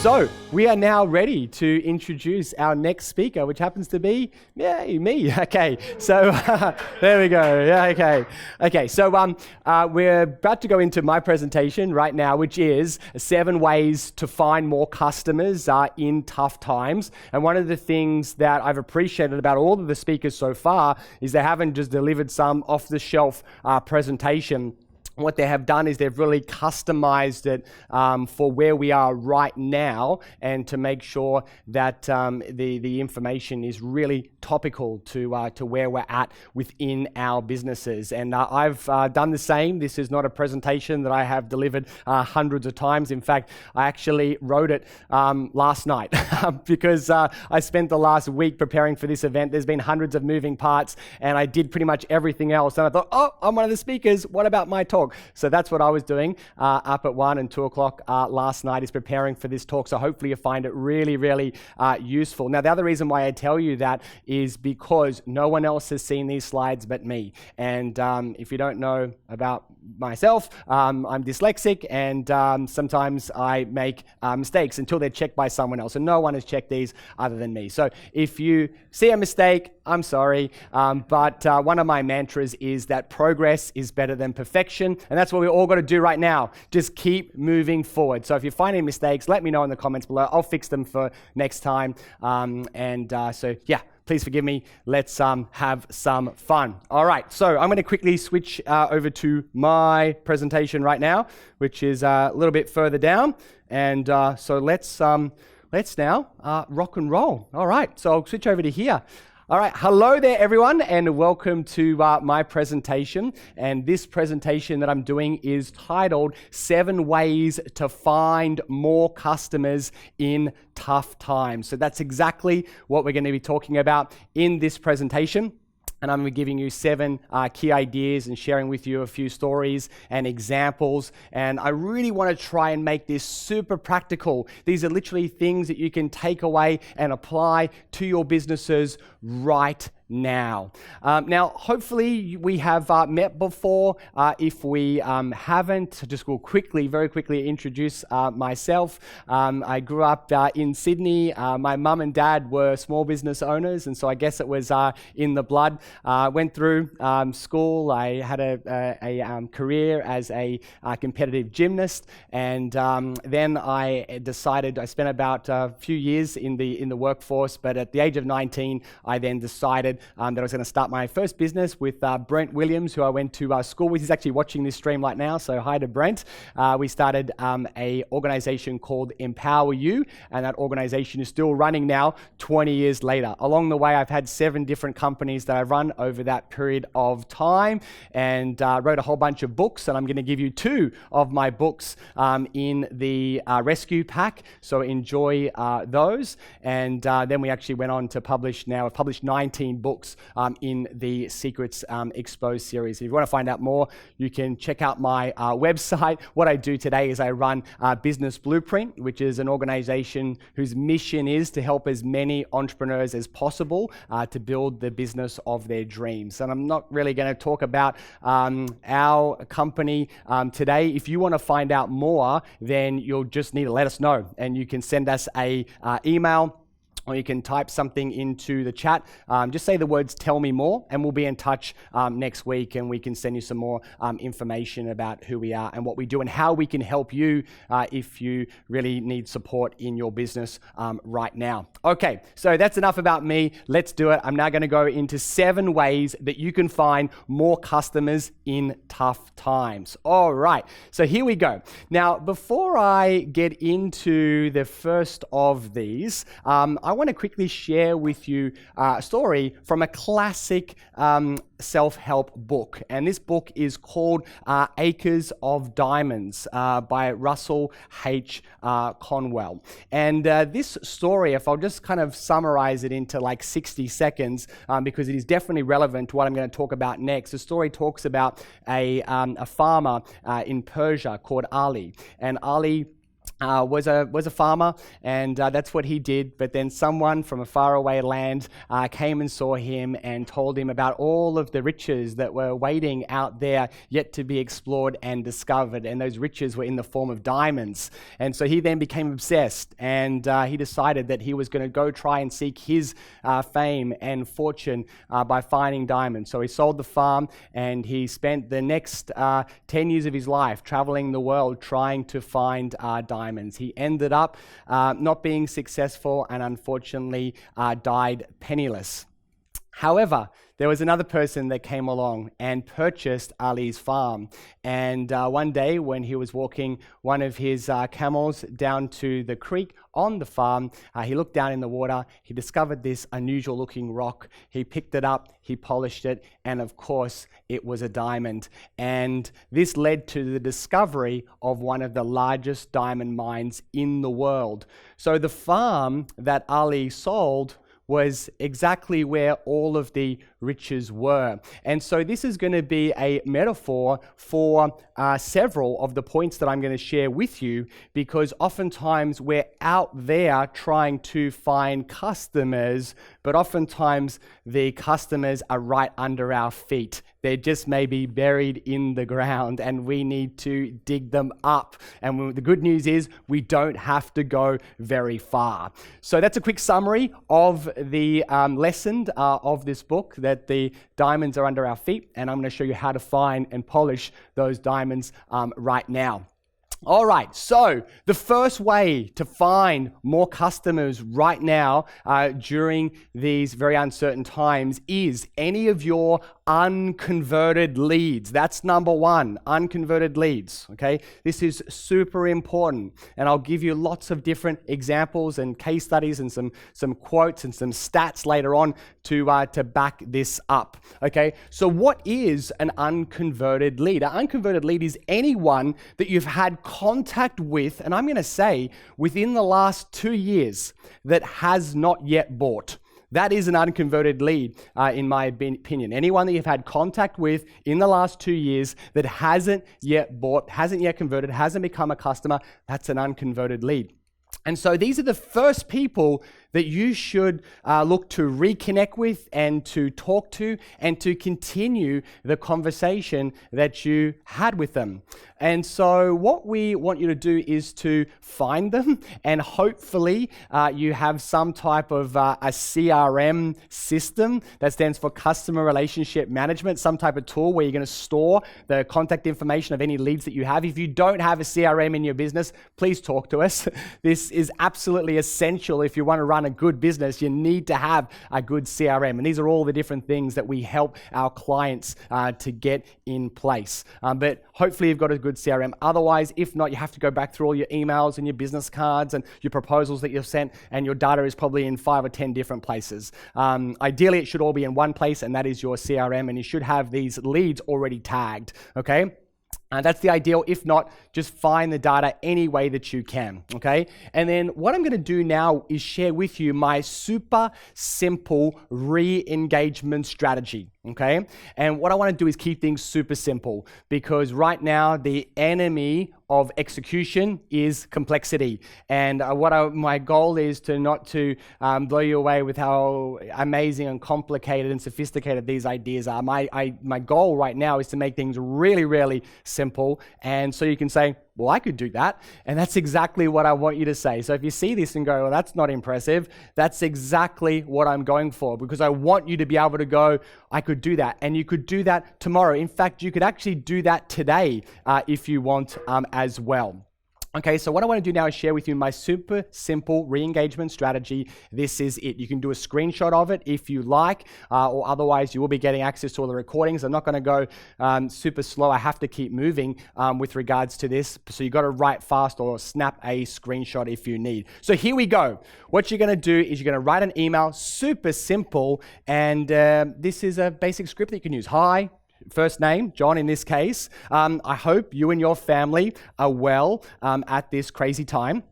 So we are now ready to introduce our next speaker, which happens to be, me. Okay, so there we go. Yeah, okay. Okay, so we're about to go into my presentation right now, which is 7 ways to find more customers in tough times. And one of the things that I've appreciated about all of the speakers so far is they haven't just delivered some off-the-shelf presentation. What they have done is they've really customized it for where we are right now, and to make sure that the information is really topical to where we're at within our businesses. And I've done the same. This is not a presentation that I have delivered hundreds of times. In fact, I actually wrote it last night because I spent the last week preparing for this event. There's been hundreds of moving parts, and I did pretty much everything else. And I thought, oh, I'm one of the speakers. What about my talk? So that's what I was doing up at 1 and 2 o'clock last night, is preparing for this talk. So hopefully you find it really, really useful. Now, the other reason why I tell you that is because no one else has seen these slides but me. And if you don't know about myself, I'm dyslexic, and sometimes I make mistakes until they're checked by someone else. And no one has checked these other than me. So if you see a mistake, I'm sorry. But one of my mantras is that progress is better than perfection. And that's what we all got to do right now. Just keep moving forward. So if you find any mistakes, let me know in the comments below. I'll fix them for next time. So yeah, please forgive me. Let's have some fun. All right, so I'm going to quickly switch over to my presentation right now, which is a little bit further down. And so let's now rock and roll. All right, so I'll switch over to here. All right, hello there everyone, and welcome to my presentation. And this presentation that I'm doing is titled 7 Ways to Find More Customers in Tough Times. So that's exactly what we're going to be talking about in this presentation. And I'm going to be giving you 7 key ideas and sharing with you a few stories and examples. And I really want to try and make this super practical. These are literally things that you can take away and apply to your businesses right now. Now, hopefully we have met before. If we haven't, just will very quickly introduce myself. I grew up in Sydney. My mum and dad were small business owners, and so I guess it was in the blood. Went through school. I had a career as a competitive gymnast, and then I decided, I spent about a few years in the workforce, but at the age of 19, I then decided that I was going to start my first business with Brent Williams, who I went to school with. He's actually watching this stream right now, so hi to Brent. We started a organization called Empower You, and that organization is still running now 20 years later. Along the way, I've had 7 different companies that I've run over that period of time, and wrote a whole bunch of books, and I'm going to give you 2 of my books in the rescue pack, so enjoy those. And then we actually went on to publish, now I've published 19 books in the Secrets Exposed series. If you want to find out more, you can check out my website. What I do today is I run Business Blueprint, which is an organization whose mission is to help as many entrepreneurs as possible to build the business of their dreams. And I'm not really going to talk about our company today. If you want to find out more, then you'll just need to let us know, and you can send us a email, or you can type something into the chat. Just say the words "tell me more," and we'll be in touch next week, and we can send you some more information about who we are and what we do and how we can help you if you really need support in your business right now. Okay, so that's enough about me. Let's do it. I'm now going to go into 7 ways that you can find more customers in tough times. All right, so here we go. Now, before I get into the first of these, I want to quickly share with you a story from a classic self-help book. And this book is called Acres of Diamonds by Russell H. Conwell. And this story, if I'll just kind of summarize it into like 60 seconds, because it is definitely relevant to what I'm going to talk about next. The story talks about a farmer in Persia called Ali. And Ali was a farmer, and that's what he did. But then someone from a faraway land came and saw him and told him about all of the riches that were waiting out there, yet to be explored and discovered. And those riches were in the form of diamonds. And so he then became obsessed, and he decided that he was going to go try and seek his fame and fortune by finding diamonds. So he sold the farm, and he spent the next 10 years of his life traveling the world trying to find diamonds. He ended up not being successful and unfortunately died penniless. However, there was another person that came along and purchased Ali's farm. And one day when he was walking one of his camels down to the creek on the farm, he looked down in the water, he discovered this unusual looking rock, he picked it up, he polished it, and of course it was a diamond. And this led to the discovery of one of the largest diamond mines in the world. So the farm that Ali sold was exactly where all of the riches were. And so this is going to be a metaphor for several of the points that I'm going to share with you, because oftentimes we're out there trying to find customers, but oftentimes the customers are right under our feet. They just may be buried in the ground, and we need to dig them up. And the good news is we don't have to go very far. So that's a quick summary of the lesson of this book, that the diamonds are under our feet, and I'm going to show you how to find and polish those diamonds right now. All right, so the first way to find more customers right now during these very uncertain times is any of your unconverted leads. That's number one, unconverted leads, okay? This is super important, and I'll give you lots of different examples and case studies and some quotes and some stats later on to back this up, okay? So what is an unconverted lead? An unconverted lead is anyone that you've had contact with, and I'm going to say within the last 2 years, that has not yet bought. That is an unconverted lead, in my opinion. Anyone that you've had contact with in the last 2 years that hasn't yet bought, hasn't yet converted, hasn't become a customer, that's an unconverted lead. And so these are the first people that you should look to reconnect with and to talk to and to continue the conversation that you had with them. And so what we want you to do is to find them, and hopefully you have some type of a CRM system that stands for Customer Relationship Management, some type of tool where you're going to store the contact information of any leads that you have. If you don't have a CRM in your business, please talk to us. This is absolutely essential. If you want to run a good business, you need to have a good CRM. And these are all the different things that we help our clients to get in place. But hopefully you've got a good CRM. Otherwise, if not, you have to go back through all your emails and your business cards and your proposals that you've sent, and your data is probably in 5 or 10 different places. Ideally, it should all be in one place, and that is your CRM, and you should have these leads already tagged, okay? That's the ideal. If not, just find the data any way that you can, okay? And then what I'm going to do now is share with you my super simple re-engagement strategy, okay? And what I want to do is keep things super simple, because right now the enemy of execution is complexity. And my goal is to not to blow you away with how amazing and complicated and sophisticated these ideas are. My goal right now is to make things really, really simple. And so you can say, well, I could do that. And that's exactly what I want you to say. So if you see this and go, well, that's not impressive, that's exactly what I'm going for, because I want you to be able to go, I could do that. And you could do that tomorrow. In fact, you could actually do that today if you want as well. Okay, so what I want to do now is share with you my super simple re-engagement strategy. This is it. You can do a screenshot of it if you like, or otherwise you will be getting access to all the recordings. I'm not going to go super slow. I have to keep moving with regards to this. So you've got to write fast or snap a screenshot if you need. So here we go. What you're going to do is you're going to write an email, super simple, and this is a basic script that you can use. Hi. First name, John in this case. I hope you and your family are well at this crazy time.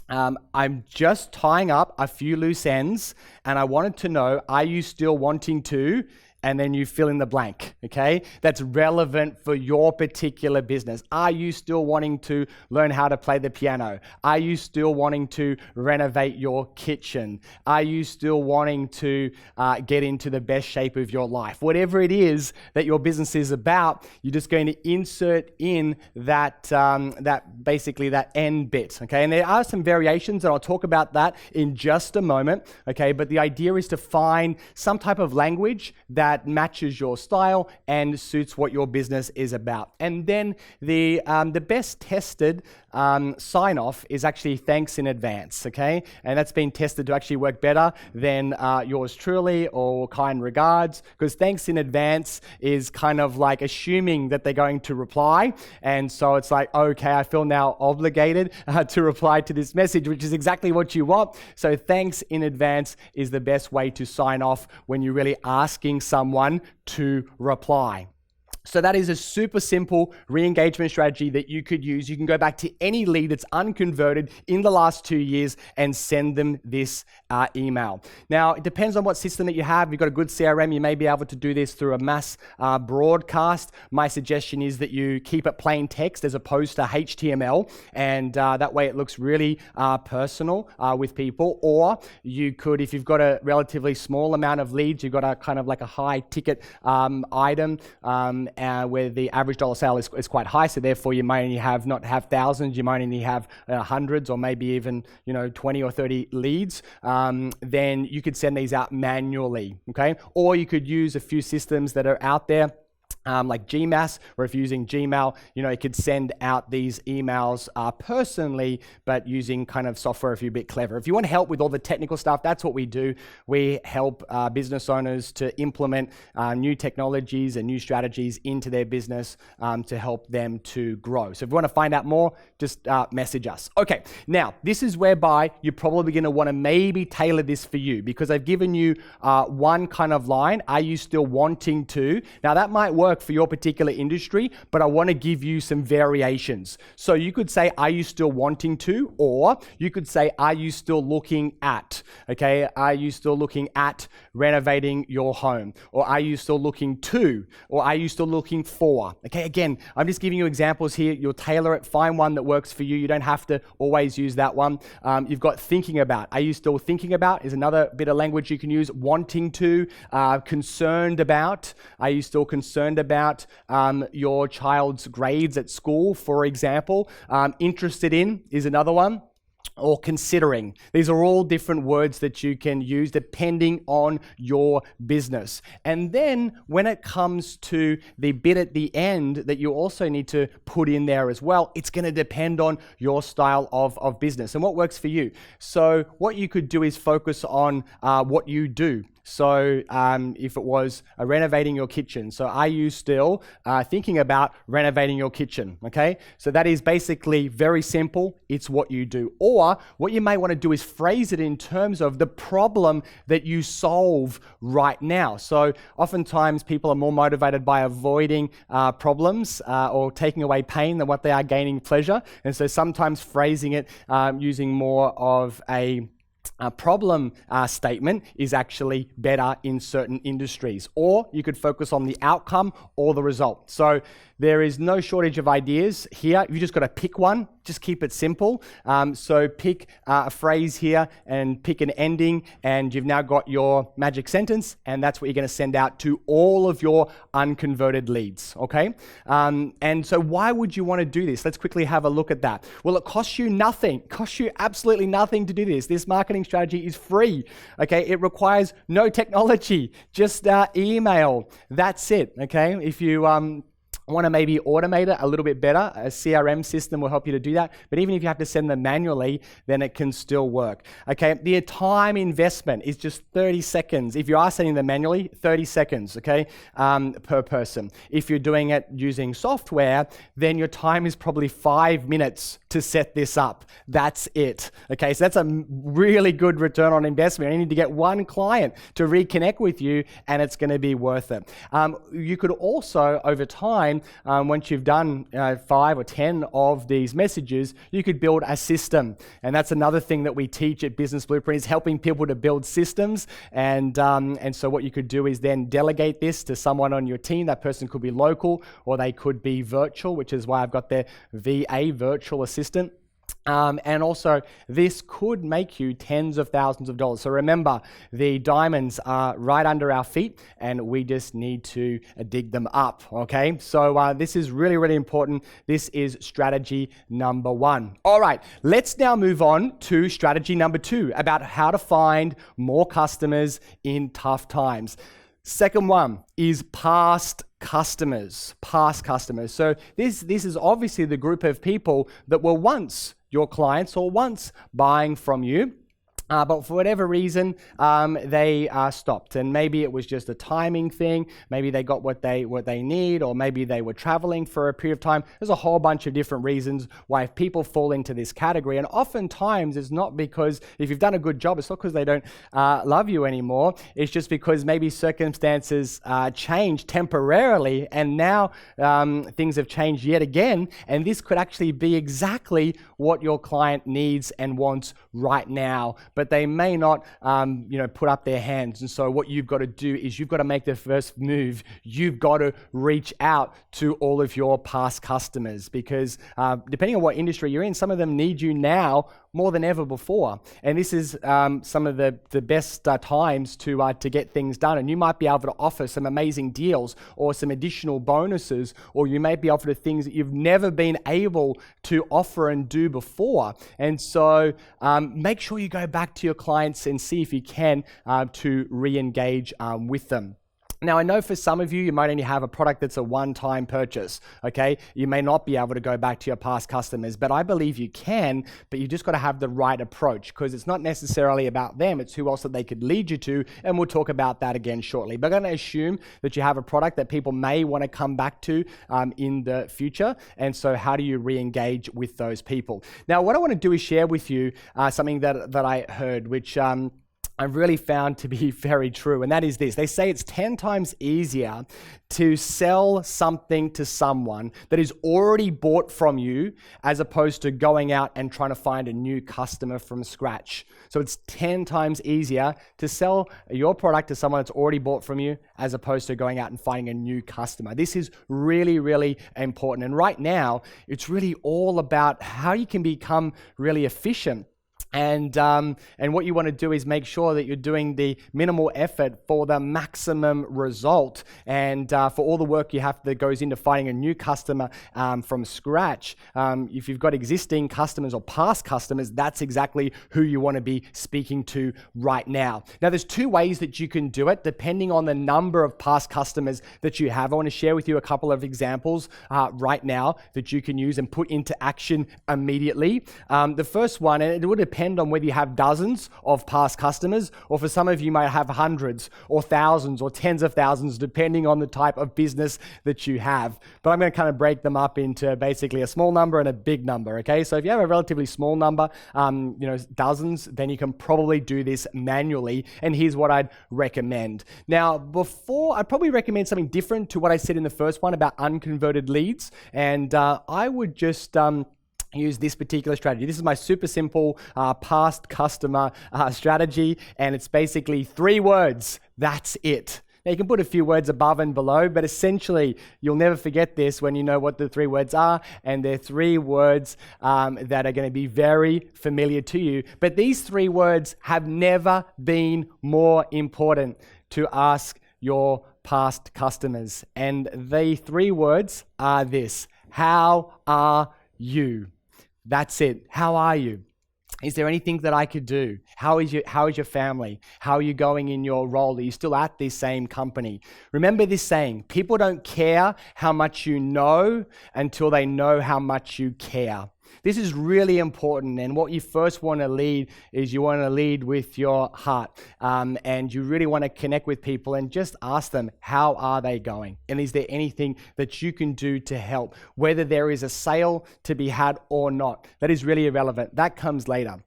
I'm just tying up a few loose ends, and I wanted to know, are you still wanting to and then you fill in the blank, okay? That's relevant for your particular business. Are you still wanting to learn how to play the piano? Are you still wanting to renovate your kitchen? Are you still wanting to get into the best shape of your life? Whatever it is that your business is about, you're just going to insert in that basically that end bit, okay? And there are some variations, and I'll talk about that in just a moment, okay? But the idea is to find some type of language that matches your style and suits what your business is about. And then the best tested sign-off is actually thanks in advance, okay? And that's been tested to actually work better than yours truly or kind regards, because thanks in advance is kind of like assuming that they're going to reply. And so it's like, okay, I feel now obligated to reply to this message, which is exactly what you want. So thanks in advance is the best way to sign off when you're really asking someone to reply. So that is a super simple re-engagement strategy that you could use. You can go back to any lead that's unconverted in the last 2 years and send them this email. Now, it depends on what system that you have. If you've got a good CRM, you may be able to do this through a mass broadcast. My suggestion is that you keep it plain text as opposed to HTML, and that way it looks really personal with people. Or you could, if you've got a relatively small amount of leads, you've got a kind of like a high ticket item, where the average dollar sale is quite high, so therefore you might only not have thousands, you might only have hundreds or maybe even 20 or 30 leads, then you could send these out manually, okay? Or you could use a few systems that are out there, like GMass, or if you're using Gmail, you could send out these emails personally, but using kind of software if you're a bit clever. If you want help with all the technical stuff, that's what we do. We help business owners to implement new technologies and new strategies into their business to help them to grow. So if you want to find out more, just message us. Okay, now this is whereby you're probably going to want to maybe tailor this for you, because I've given you one kind of line. Are you still wanting to? Now that might work for your particular industry, but I want to give you some variations. So you could say, are you still wanting to? Or you could say, are you still looking at? Okay, are you still looking at renovating your home? Or are you still looking to? Or are you still looking for? Okay, again, I'm just giving you examples here. You'll tailor it, find one that works for you. You don't have to always use that one. You've got thinking about. Are you still thinking about? Is another bit of language you can use. Wanting to, concerned about. Are you still concerned about your child's grades at school, for example? Interested in is another one. Or considering. These are all different words that you can use depending on your business. And then when it comes to the bit at the end that you also need to put in there as well, it's going to depend on your style of business and what works for you. So what you could do is focus on what you do. So if it was renovating your kitchen, so are you still thinking about renovating your kitchen? Okay, so that is basically very simple. It's what you do. Or what you may want to do is phrase it in terms of the problem that you solve right now. So oftentimes people are more motivated by avoiding problems or taking away pain than what they are gaining pleasure. And so sometimes phrasing it using more of a problem statement is actually better in certain industries. Or you could focus on the outcome or the result. So there is no shortage of ideas here. You just got to pick one. Just keep it simple. So pick a phrase here and pick an ending, and you've now got your magic sentence, and that's what you're going to send out to all of your unconverted leads, okay? And so why would you want to do this? Let's quickly have a look at that. Well, it costs you nothing. It costs you absolutely nothing to do this. This marketing strategy is free, okay? It requires no technology, just email. That's it, okay? If you want to maybe automate it a little bit better, a CRM system will help you to do that. But even if you have to send them manually, then it can still work. Okay, the time investment is just 30 seconds. If you are sending them manually, 30 seconds, okay, per person. If you're doing it using software, then your time is probably 5 minutes to set this up. That's it. Okay, so that's a really good return on investment. You need to get one client to reconnect with you, and it's going to be worth it. You could also, over time, time, once you've done 5 or 10 of these messages, you could build a system. And that's another thing that we teach at Business Blueprint, is helping people to build systems. And so what you could do is then delegate this to someone on your team. That person could be local, or they could be virtual, which is why I've got their VA, virtual assistant. And also, this could make you tens of thousands of dollars. So remember, the diamonds are right under our feet, and we just need to dig them up, okay? So this is really, really important. This is strategy number 1. All right, let's now move on to strategy number 2, about how to find more customers in tough times. Second one is past customers. So this is obviously the group of people that were once your clients or once buying from you. But for whatever reason, they stopped, and maybe it was just a timing thing. Maybe they got what they need, or maybe they were traveling for a period of time. There's a whole bunch of different reasons why people fall into this category, and oftentimes it's not because if you've done a good job, it's not because they don't love you anymore. It's just because maybe circumstances changed temporarily, and now things have changed yet again, and this could actually be exactly what your client needs and wants right now. But they may not, put up their hands. And so what you've got to do is you've got to make the first move. You've got to reach out to all of your past customers, because depending on what industry you're in, some of them need you now more than ever before. And this is some of the best times to get things done. And you might be able to offer some amazing deals or some additional bonuses, or you may be offered things that you've never been able to offer and do before. And so make sure you go back to your clients and see if you can to re-engage with them. Now, I know for some of you, you might only have a product that's a one-time purchase, okay? You may not be able to go back to your past customers, but I believe you can, but you just got to have the right approach, because it's not necessarily about them, it's who else that they could lead you to, and we'll talk about that again shortly. But I'm going to assume that you have a product that people may want to come back to in the future, and so how do you re-engage with those people? Now, what I want to do is share with you something that I heard, which I've really found to be very true, and that is this. They say it's 10 times easier to sell something to someone that is already bought from you as opposed to going out and trying to find a new customer from scratch. So it's 10 times easier to sell your product to someone that's already bought from you as opposed to going out and finding a new customer. This is really, really important. And right now, it's really all about how you can become really efficient. And what you want to do is make sure that you're doing the minimal effort for the maximum result, and for all the work that goes into finding a new customer from scratch. If you've got existing customers or past customers, that's exactly who you want to be speaking to right now. Now, there's 2 ways that you can do it depending on the number of past customers that you have. I want to share with you a couple of examples right now that you can use and put into action immediately. The first one, and it would depend on whether you have dozens of past customers, or for some of you might have hundreds or thousands or tens of thousands, depending on the type of business that you have. But I'm going to kind of break them up into basically a small number and a big number, okay? So if you have a relatively small number, dozens, then you can probably do this manually. And here's what I'd recommend. Now, I'd probably recommend something different to what I said in the first one about unconverted leads. And I would just use this particular strategy. This is my super simple past customer strategy, and it's basically 3 words. That's it. Now, you can put a few words above and below, but essentially, you'll never forget this when you know what the 3 words are, and they're 3 words that are going to be very familiar to you. But these 3 words have never been more important to ask your past customers. And the 3 words are this: how are you? That's it. How are you? Is there anything that I could do? How is your family? How are you going in your role? Are you still at this same company? Remember this saying: people don't care how much you know until they know how much you care. This is really important, and what you first want to lead is you want to lead with your heart, and you really want to connect with people and just ask them, how are they going? And is there anything that you can do to help? Whether there is a sale to be had or not, that is really irrelevant. That comes later.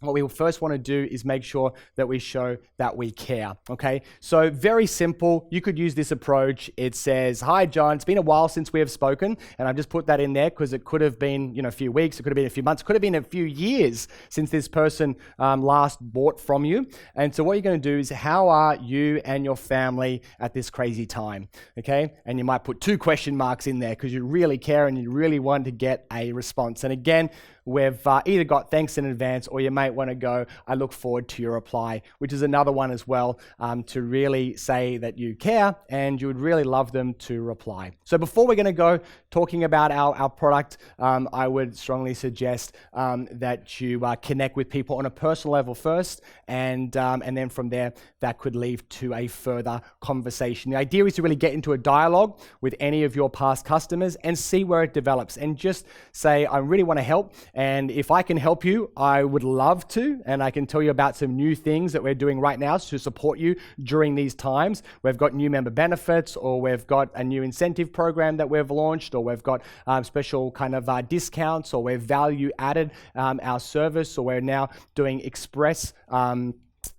what we first want to do is make sure that we show that we care, okay? So very simple. You could use this approach. It says, hi, John, it's been a while since we have spoken, and I've just put that in there because it could have been, a few weeks, it could have been a few months, could have been a few years since this person last bought from you. And so what you're going to do is, how are you and your family at this crazy time, okay? And you might put 2 question marks in there because you really care and you really want to get a response. And again, we've either got thanks in advance, or you might want to go, I look forward to your reply, which is another one as well, to really say that you care and you would really love them to reply. So before we're going to go talking about our product, I would strongly suggest that you connect with people on a personal level first, and then from there, that could lead to a further conversation. The idea is to really get into a dialogue with any of your past customers and see where it develops, and just say, I really want to help. And if I can help you, I would love to. And I can tell you about some new things that we're doing right now to support you during these times. We've got new member benefits, or we've got a new incentive program that we've launched, or we've got special kind of discounts, or we've value added our service, or we're now doing express.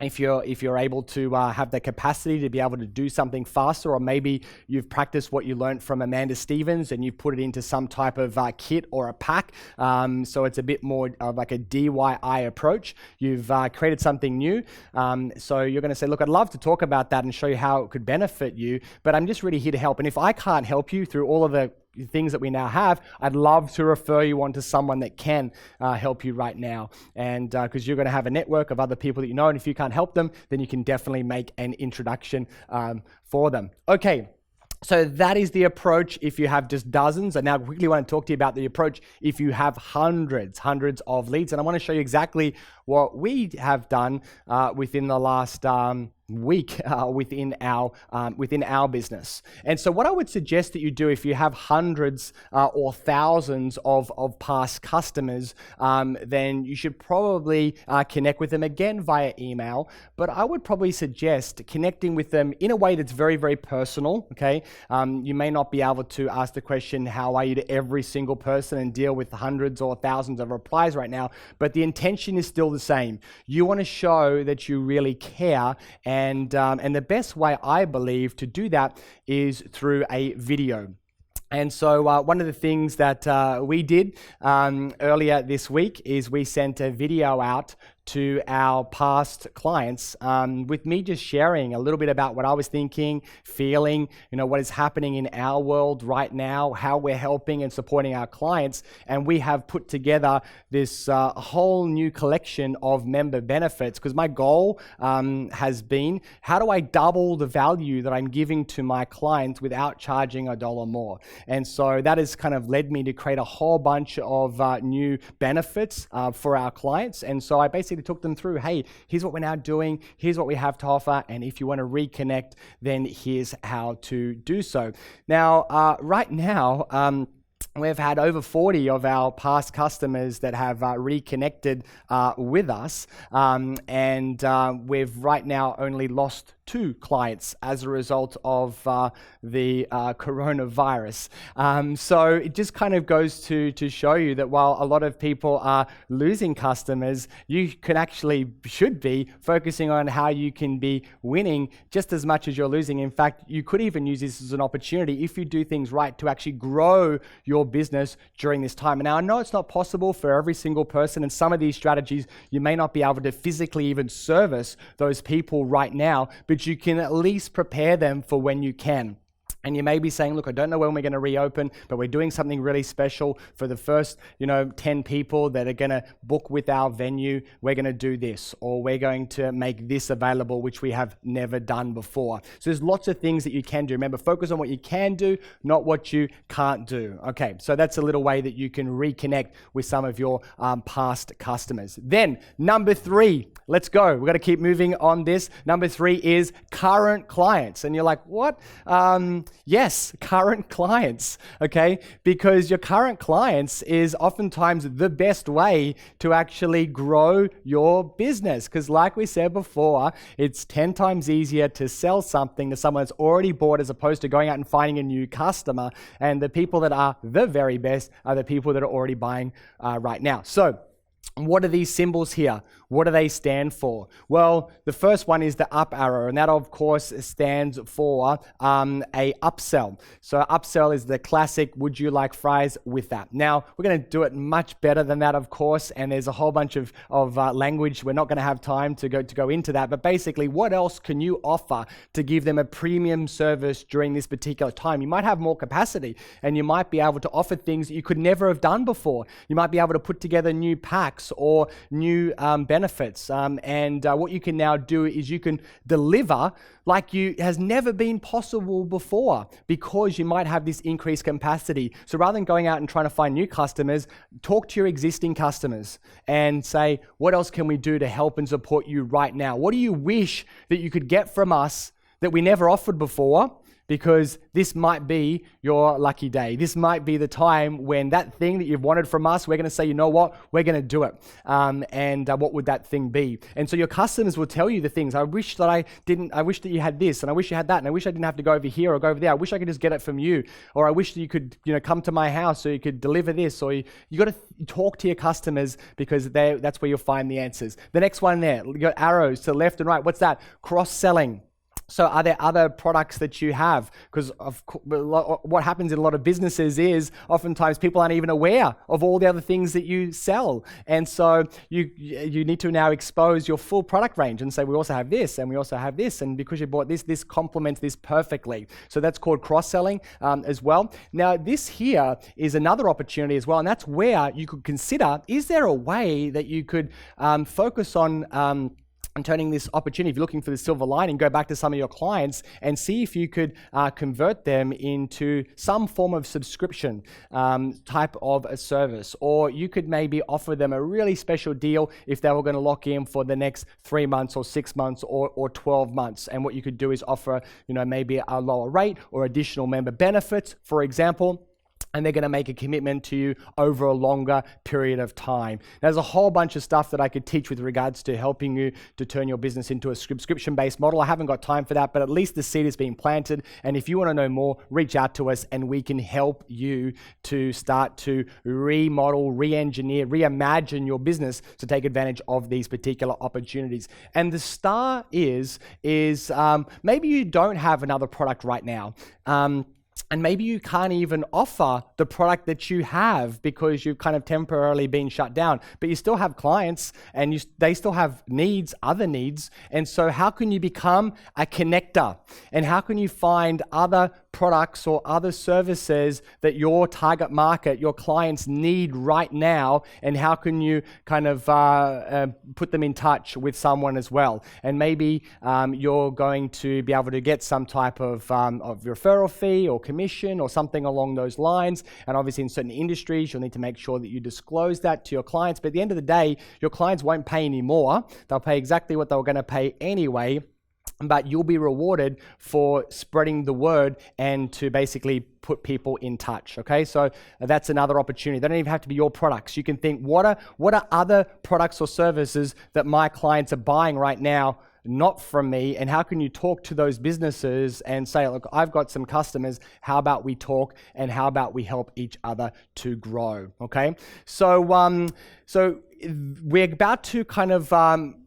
If you're able to have the capacity to be able to do something faster, or maybe you've practiced what you learned from Amanda Stevens and you've put it into some type of kit or a pack, so it's a bit more of like a DIY approach. You've created something new, so you're going to say, look, I'd love to talk about that and show you how it could benefit you, but I'm just really here to help. And if I can't help you through all of the things that we now have, I'd love to refer you on to someone that can help you right now. And because you're going to have a network of other people that you know, and if you can't help them, then you can definitely make an introduction for them. Okay. So that is the approach if you have just dozens. And now I quickly want to talk to you about the approach if you have hundreds of leads. And I want to show you exactly what we have done within the last week within our business. And so what I would suggest that you do, if you have hundreds or thousands of past customers, then you should probably connect with them again via email. But I would probably suggest connecting with them in a way that's very, very personal, okay? You may not be able to ask the question, how are you, to every single person and deal with hundreds or thousands of replies right now, but the intention is still the same. You want to show that you really care, and the best way, I believe, to do that is through a video. And so one of the things that we did earlier this week is we sent a video out to our past clients with me just sharing a little bit about what I was thinking, feeling, what is happening in our world right now, how we're helping and supporting our clients. And we have put together this whole new collection of member benefits, because my goal has been, how do I double the value that I'm giving to my clients without charging $1 more? And so that has kind of led me to create a whole bunch of new benefits for our clients. And so I basically took them through, hey, here's what we're now doing, here's what we have to offer, and if you want to reconnect, then here's how to do so. Now, right now, we've had over 40 of our past customers that have reconnected with us, and we've right now only lost 2 clients as a result of the coronavirus. So it just kind of goes to show you that while a lot of people are losing customers, you should be focusing on how you can be winning just as much as you're losing. In fact, you could even use this as an opportunity, if you do things right, to actually grow your business during this time. And now I know it's not possible for every single person, and some of these strategies you may not be able to physically even service those people right now, but you can at least prepare them for when you can. And you may be saying, look, I don't know when we're going to reopen, but we're doing something really special for the first, 10 people that are going to book with our venue. We're going to do this, or we're going to make this available, which we have never done before. So there's lots of things that you can do. Remember, focus on what you can do, not what you can't do. Okay, so that's a little way that you can reconnect with some of your past customers. Then, number 3, let's go. We've got to keep moving on this. Number 3 is current clients. And you're like, what? Yes, current clients, okay? Because your current clients is oftentimes the best way to actually grow your business. Because like we said before, it's 10 times easier to sell something to someone that's already bought as opposed to going out and finding a new customer. And the people that are the very best are the people that are already buying right now. So what are these symbols here? What do they stand for? Well, the first one is the up arrow, and that of course stands for a upsell. So upsell is the classic, would you like fries with that? Now, we're going to do it much better than that, of course, and there's a whole bunch of language. We're not going to have time to go into that, but basically, what else can you offer to give them a premium service during this particular time? You might have more capacity, and you might be able to offer things that you could never have done before. You might be able to put together new packs or new benefits, and what you can now do is you can deliver like has never been possible before, because you might have this increased capacity. So rather than going out and trying to find new customers, talk to your existing customers and say, what else can we do to help and support you right now? What do you wish that you could get from us that we never offered before? Because this might be your lucky day. This might be the time when that thing that you've wanted from us, we're going to say, you know what, we're going to do it. And what would that thing be? And so your customers will tell you the things. I wish that you had this, and I wish you had that, and I wish I didn't have to go over here or go over there. I wish I could just get it from you. Or I wish that you could, come to my house so you could deliver this. Or you got to talk to your customers, because that's where you'll find the answers. The next one there, you got arrows to the left and right. What's that? Cross-selling. So are there other products that you have? Because what happens in a lot of businesses is oftentimes people aren't even aware of all the other things that you sell. And so you need to now expose your full product range and say, we also have this, and we also have this. And because you bought this complements this perfectly. So that's called cross-selling as well. Now, this here is another opportunity as well. And that's where you could consider, is there a way that you could focus on and turning this opportunity, if you're looking for the silver lining, go back to some of your clients and see if you could convert them into some form of subscription type of a service. Or you could maybe offer them a really special deal if they were going to lock in for the next 3 months or 6 months or 12 months. And what you could do is offer, maybe a lower rate or additional member benefits, for example. And they're going to make a commitment to you over a longer period of time. There's a whole bunch of stuff that I could teach with regards to helping you to turn your business into a subscription-based model. I haven't got time for that, but at least the seed is being planted. And if you want to know more, reach out to us and we can help you to start to remodel, re-engineer, reimagine your business to take advantage of these particular opportunities. And the star is maybe you don't have another product right now. And maybe you can't even offer the product that you have because you've kind of temporarily been shut down, but you still have clients and they still have needs, other needs. And so how can you become a connector? And how can you find other products or other services that your target market, your clients need right now? And how can you kind of put them in touch with someone as well? And maybe you're going to be able to get some type of referral fee or commission or something along those lines. And obviously in certain industries, you'll need to make sure that you disclose that to your clients. But at the end of the day, your clients won't pay any more. They'll pay exactly what they were going to pay anyway. But you'll be rewarded for spreading the word and to basically put people in touch, okay? So that's another opportunity. They don't even have to be your products. You can think, what are other products or services that my clients are buying right now, not from me, and how can you talk to those businesses and say, look, I've got some customers, how about we talk and how about we help each other to grow, okay? So we're about to kind of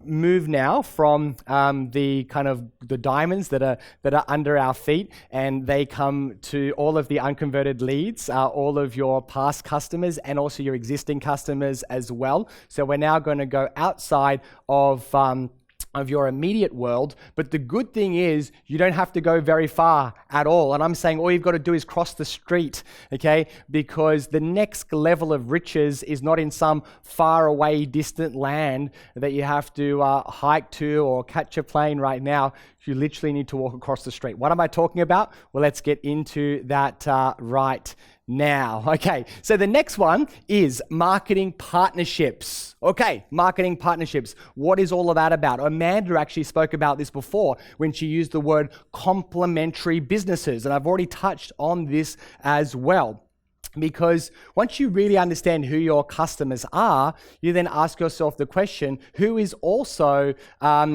move now from the kind of the diamonds that are under our feet, and they come to all of the unconverted leads, all of your past customers and also your existing customers as well. So we're now going to go outside of your immediate world. But the good thing is you don't have to go very far at all. And I'm saying all you've got to do is cross the street, okay? Because the next level of riches is not in some far away, distant land that you have to hike to or catch a plane right now. You literally need to walk across the street. What am I talking about? Well, let's get into that right now. Okay, so the next one is marketing partnerships. Okay, marketing partnerships. What is all of that about? Amanda actually spoke about this before when she used the word complementary businesses, and I've already touched on this as well. Because once you really understand who your customers are, you then ask yourself the question, who is also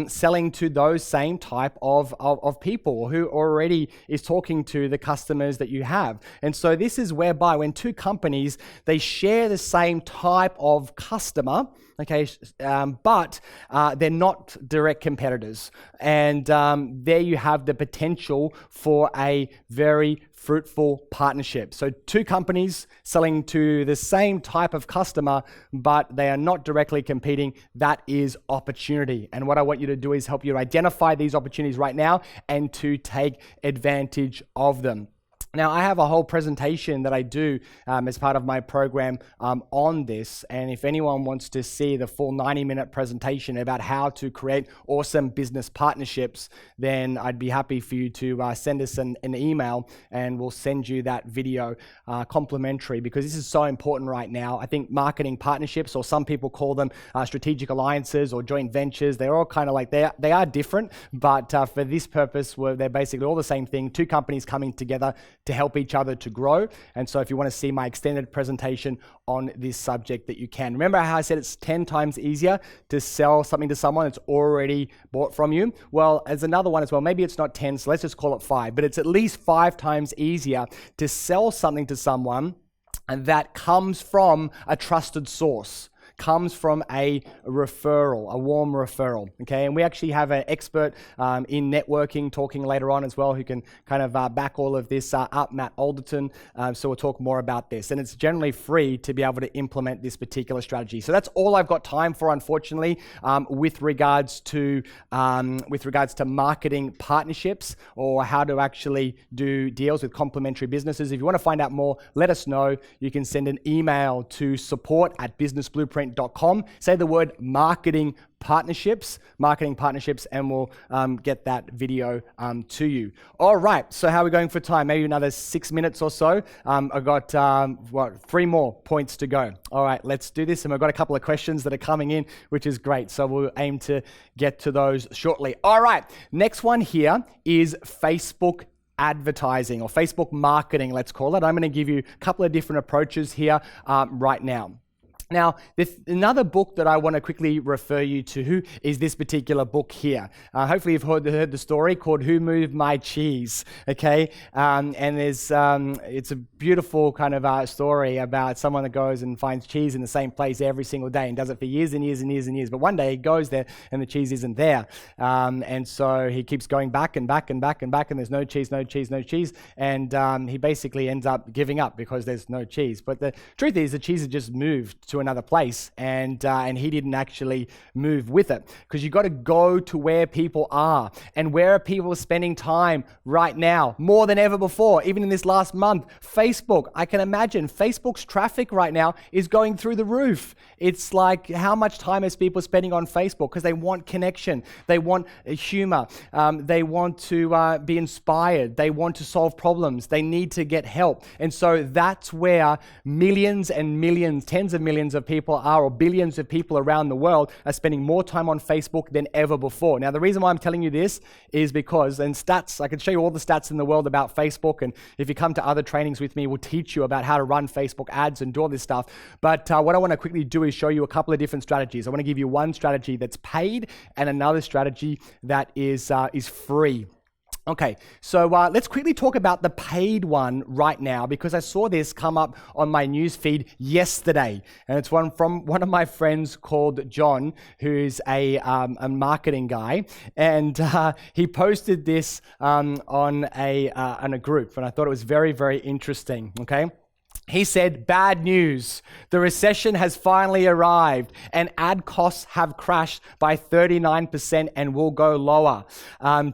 selling to those same type of people, who already is talking to the customers that you have. And so this is whereby when two companies, they share the same type of customer, okay, but they're not direct competitors. And there you have the potential for a very fruitful partnership. So two companies selling to the same type of customer, but they are not directly competing. That is opportunity. And what I want you to do is help you identify these opportunities right now and to take advantage of them. Now, I have a whole presentation that I do as part of my program on this. And if anyone wants to see the full 90-minute presentation about how to create awesome business partnerships, then I'd be happy for you to send us an email and we'll send you that video complimentary, because this is so important right now. I think marketing partnerships, or some people call them strategic alliances or joint ventures, they're all kind of like, they are different, but for this purpose, they're basically all the same thing. Two companies coming together to help each other to grow. And so if you want to see my extended presentation on this subject, that you can. Remember how I said it's 10 times easier to sell something to someone that's already bought from you? Well, as another one as well, maybe it's not 10, so let's just call it 5, but it's at least 5 times easier to sell something to someone and that comes from a trusted source, comes from a referral, a warm referral, okay? And we actually have an expert in networking talking later on as well, who can kind of back all of this up, Matt Alderton. So we'll talk more about this. And it's generally free to be able to implement this particular strategy. So that's all I've got time for, unfortunately, with regards to marketing partnerships, or how to actually do deals with complementary businesses. If you want to find out more, let us know. You can send an email to support@businessblueprint.com. Say the word marketing partnerships, and we'll get that video to you. All right, so how are we going for time? Maybe another 6 minutes or so. I've got 3 more points to go. All right, let's do this. And we've got a couple of questions that are coming in, which is great. So we'll aim to get to those shortly. All right, next one here is Facebook advertising, or Facebook marketing, let's call it. I'm going to give you a couple of different approaches here right now. Now, another book that I want to quickly refer you to is this particular book here. Hopefully you've heard the story, called Who Moved My Cheese, okay? And there's it's a beautiful kind of story about someone that goes and finds cheese in the same place every single day and does it for years and years and years and years. But one day he goes there and the cheese isn't there. And so he keeps going back and back and back and back, and there's no cheese, no cheese, no cheese. And he basically ends up giving up because there's no cheese. But the truth is the cheese had just moved to another place, and he didn't actually move with it, because you got to go to where people are. And where are people spending time right now more than ever before? Even in this last month, Facebook. I can imagine Facebook's traffic right now is going through the roof. It's like, how much time is people spending on Facebook? Because they want connection, they want humor, they want to be inspired, they want to solve problems, they need to get help. And so that's where millions and millions, tens of millions of people are, or billions of people around the world are spending more time on Facebook than ever before. Now, the reason why I'm telling you this is because, and stats, I can show you all the stats in the world about Facebook, and if you come to other trainings with me, we'll teach you about how to run Facebook ads and do all this stuff. But what I want to quickly do is show you a couple of different strategies. I want to give you one strategy that's paid and another strategy that is free. Okay, so let's quickly talk about the paid one right now, because I saw this come up on my news feed yesterday, and it's one from one of my friends called John, who's a marketing guy, and he posted this on a group, and I thought it was very, very interesting. Okay. He said, "Bad news. The recession has finally arrived and ad costs have crashed by 39% and will go lower.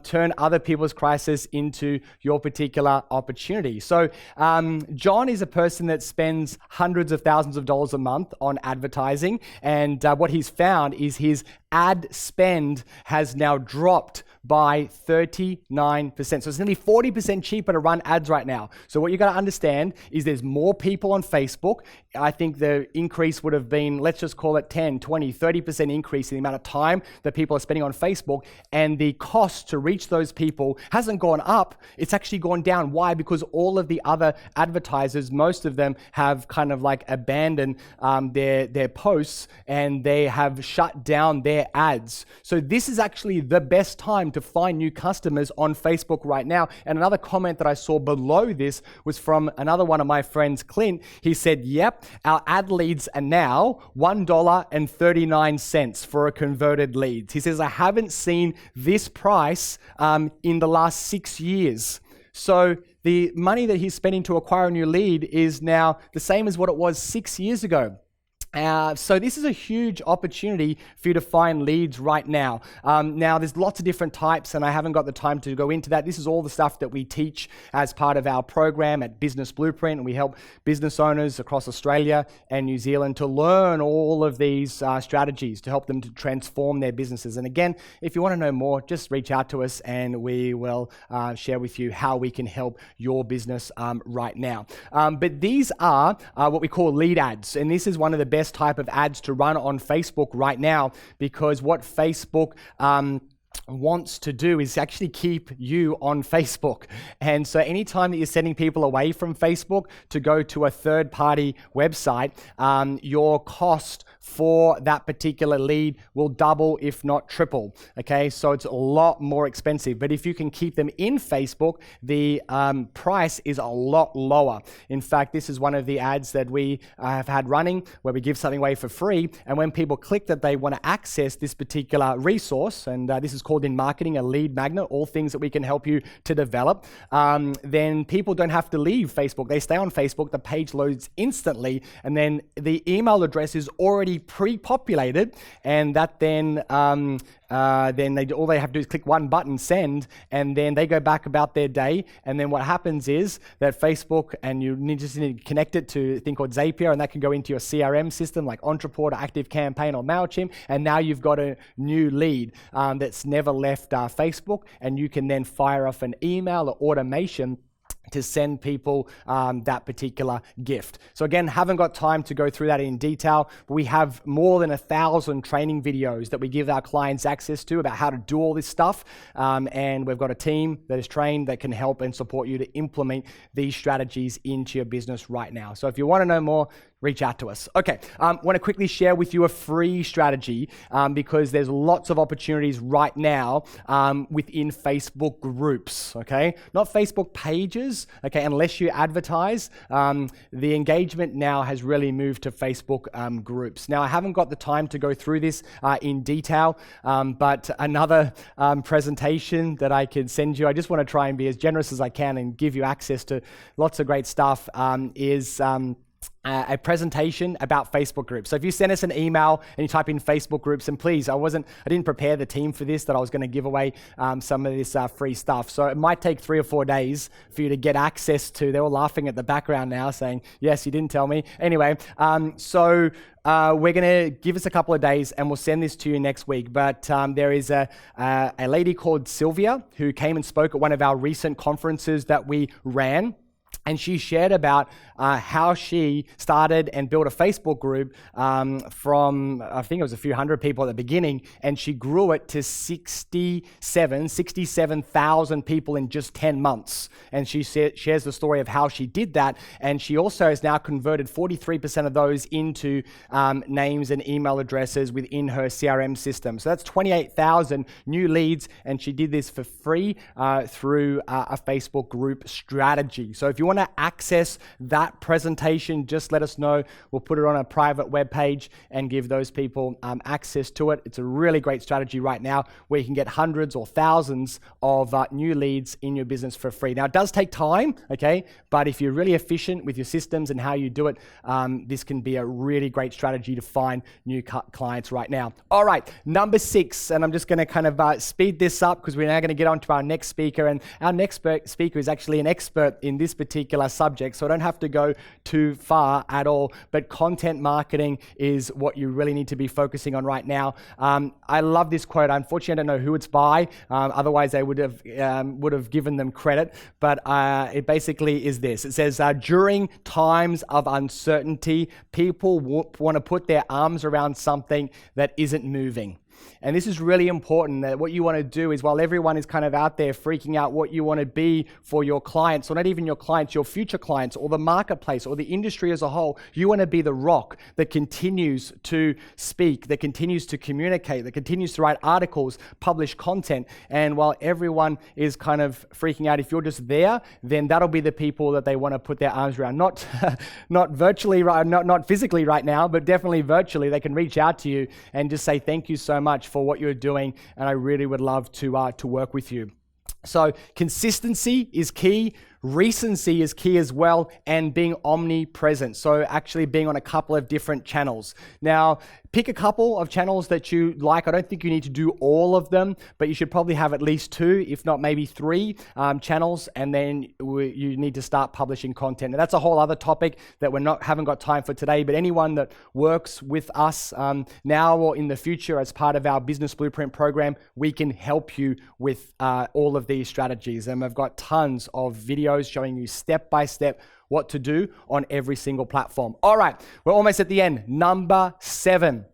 Turn other people's crisis into your particular opportunity." So John is a person that spends hundreds of thousands of dollars a month on advertising. And what he's found is his ad spend has now dropped by 39%. So it's nearly 40% cheaper to run ads right now. So what you got to understand is there's more people on Facebook. I think the increase would have been, let's just call it 10, 20, 30% increase in the amount of time that people are spending on Facebook, and the cost to reach those people hasn't gone up, it's actually gone down. Why? Because all of the other advertisers, most of them have kind of like abandoned their posts, and they have shut down their ads. So this is actually the best time to find new customers on Facebook right now. And another comment that I saw below this was from another one of my friends, Clint. He said, yep, our ad leads are now $1.39 for a converted lead. He says, I haven't seen this price in the last 6 years. So the money that he's spending to acquire a new lead is now the same as what it was 6 years ago. So this is a huge opportunity for you to find leads right now. Now, there's lots of different types, and I haven't got the time to go into that. This is all the stuff that we teach as part of our program at Business Blueprint, and we help business owners across Australia and New Zealand to learn all of these strategies to help them to transform their businesses. And again, if you want to know more, just reach out to us, and we will share with you how we can help your business right now. But these are what we call lead ads, and this is one of the best type of ads to run on Facebook right now, because what Facebook wants to do is actually keep you on Facebook. And so anytime that you're sending people away from Facebook to go to a third-party website, your cost for that particular lead will double, if not triple. Okay, so it's a lot more expensive. But if you can keep them in Facebook, the price is a lot lower. In fact, this is one of the ads that we have had running where we give something away for free. And when people click that they want to access this particular resource, and this is called in marketing a lead magnet, all things that we can help you to develop, then people don't have to leave Facebook. They stay on Facebook, the page loads instantly, and then the email address is already pre-populated, and that then all they have to do is click one button, send, and then they go back about their day. And then what happens is that Facebook, and you just need to connect it to a thing called Zapier, and that can go into your CRM system like Entreport or ActiveCampaign or MailChimp, and now you've got a new lead that's never left Facebook, and you can then fire off an email or automation to send people that particular gift. So again, haven't got time to go through that in detail, but we have more than 1,000 training videos that we give our clients access to about how to do all this stuff. And we've got a team that is trained that can help and support you to implement these strategies into your business right now. So if you want to know more, reach out to us. Okay, I want to quickly share with you a free strategy because there's lots of opportunities right now within Facebook groups, okay? Not Facebook pages, okay, unless you advertise. The engagement now has really moved to Facebook groups. Now, I haven't got the time to go through this in detail, but another presentation that I could send you, I just want to try and be as generous as I can and give you access to lots of great stuff, is a presentation about Facebook groups. So if you send us an email and you type in Facebook groups, and please, I didn't prepare the team for this, that I was going to give away some of this free stuff. So it might take 3 or 4 days for you to get access to. They're all laughing at the background now saying, yes, you didn't tell me. Anyway, so we're going to give us a couple of days and we'll send this to you next week. But there is a lady called Sylvia who came and spoke at one of our recent conferences that we ran. And she shared about how she started and built a Facebook group from, I think it was a few hundred people at the beginning, and she grew it to 67,000 people in just 10 months. And she shares the story of how she did that. And she also has now converted 43% of those into names and email addresses within her CRM system. So that's 28,000 new leads. And she did this for free through a Facebook group strategy. So if you want to access that presentation, just let us know. We'll put it on a private web page and give those people access to it. It's a really great strategy right now where you can get hundreds or thousands of new leads in your business for free. Now, it does take time, okay? But if you're really efficient with your systems and how you do it, this can be a really great strategy to find new clients right now. All right, number 6, and I'm just going to kind of speed this up because we're now going to get on to our next speaker. And our next speaker is actually an expert in this particular particular subject, so I don't have to go too far at all. But content marketing is what you really need to be focusing on right now. I love this quote. Unfortunately, I don't know who it's by. Otherwise, I would have given them credit. But it basically is this. It says, during times of uncertainty, people want to put their arms around something that isn't moving. And this is really important, that what you want to do is, while everyone is kind of out there freaking out what you want to be for your clients, or not even your clients, your future clients, or the marketplace, or the industry as a whole, you want to be the rock that continues to speak, that continues to communicate, that continues to write articles, publish content. And while everyone is kind of freaking out, if you're just there, then that'll be the people that they want to put their arms around. Not virtually, not physically right now, but definitely virtually. They can reach out to you and just say thank you so much for what you're doing, and I really would love to work with you. So consistency is key. Recency is key as well, and being omnipresent. So actually being on a couple of different channels. Now, pick a couple of channels that you like. I don't think you need to do all of them, but you should probably have at least 2, if not maybe 3 channels, and then you need to start publishing content. And that's a whole other topic that haven't got time for today, but anyone that works with us now or in the future as part of our Business Blueprint program, we can help you with all of these strategies. And we've got tons of videos showing you step by step what to do on every single platform. All right, we're almost at the end. Number 7.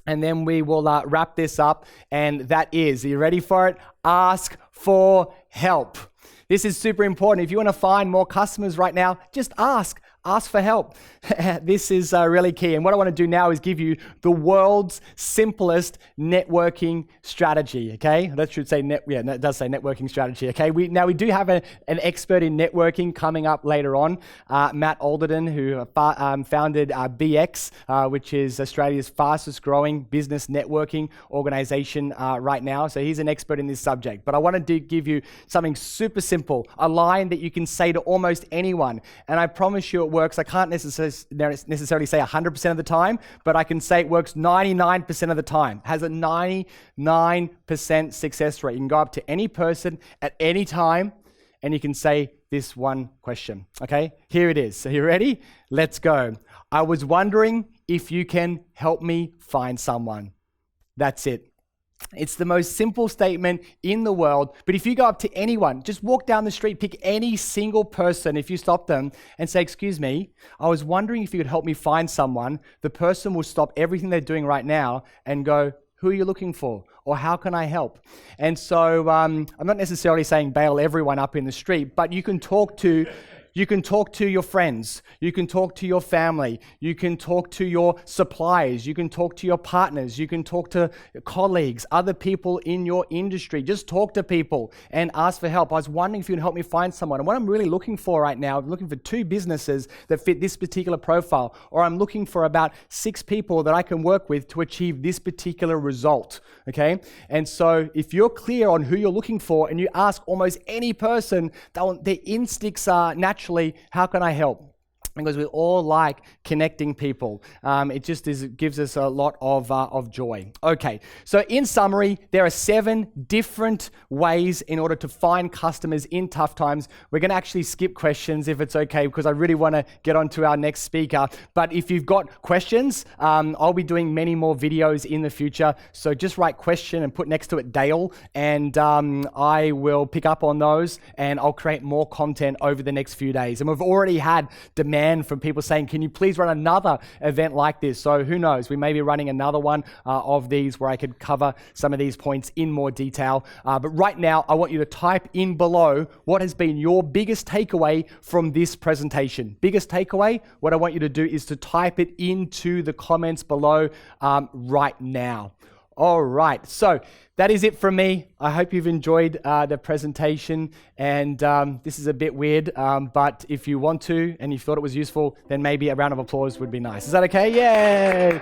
And then we will wrap this up. And that is, are you ready for it? Ask for help. This is super important. If you want to find more customers right now, just ask. Ask for help. This is really key. And what I want to do now is give you the world's simplest networking strategy, okay? That should say it does say networking strategy, okay? We do have an expert in networking coming up later on, Matt Alderton, who founded BX, which is Australia's fastest growing business networking organization right now. So he's an expert in this subject. But I wanted to give you something super simple, a line that you can say to almost anyone. And I promise you it works. I can't necessarily say 100% of the time, but I can say it works 99% of the time. Has a 99% success rate. You can go up to any person at any time and you can say this one question. Okay, here it is. So you ready? Let's go. I was wondering if you can help me find someone. That's it. It's the most simple statement in the world, but if you go up to anyone, just walk down the street, pick any single person, if you stop them and say, excuse me, I was wondering if you could help me find someone, the person will stop everything they're doing right now and go, who are you looking for? Or how can I help? And so I'm not necessarily saying bail everyone up in the street, but you can talk to your friends, you can talk to your family, you can talk to your suppliers, you can talk to your partners, you can talk to colleagues, other people in your industry. Just talk to people and ask for help. I was wondering if you can help me find someone. And what I'm really looking for right now, I'm looking for 2 businesses that fit this particular profile, or I'm looking for about 6 people that I can work with to achieve this particular result, okay? And so if you're clear on who you're looking for and you ask almost any person, their instincts are naturally, how can I help? Because we all like connecting people. It just gives us a lot of joy. Okay, so in summary, there are 7 different ways in order to find customers in tough times. We're going to actually skip questions if it's okay, because I really want to get on to our next speaker. But if you've got questions, I'll be doing many more videos in the future. So just write question and put next to it Dale, and I will pick up on those and I'll create more content over the next few days. And we've already had demand from people saying, can you please run another event like this? So who knows, we may be running another one of these where I could cover some of these points in more detail. But right now, I want you to type in below what has been your biggest takeaway from this presentation. Biggest takeaway, what I want you to do is to type it into the comments below right now. All right, so that is it from me. I hope you've enjoyed the presentation, and this is a bit weird, but if you want to and you thought it was useful, then maybe a round of applause would be nice. Is that okay? Yay!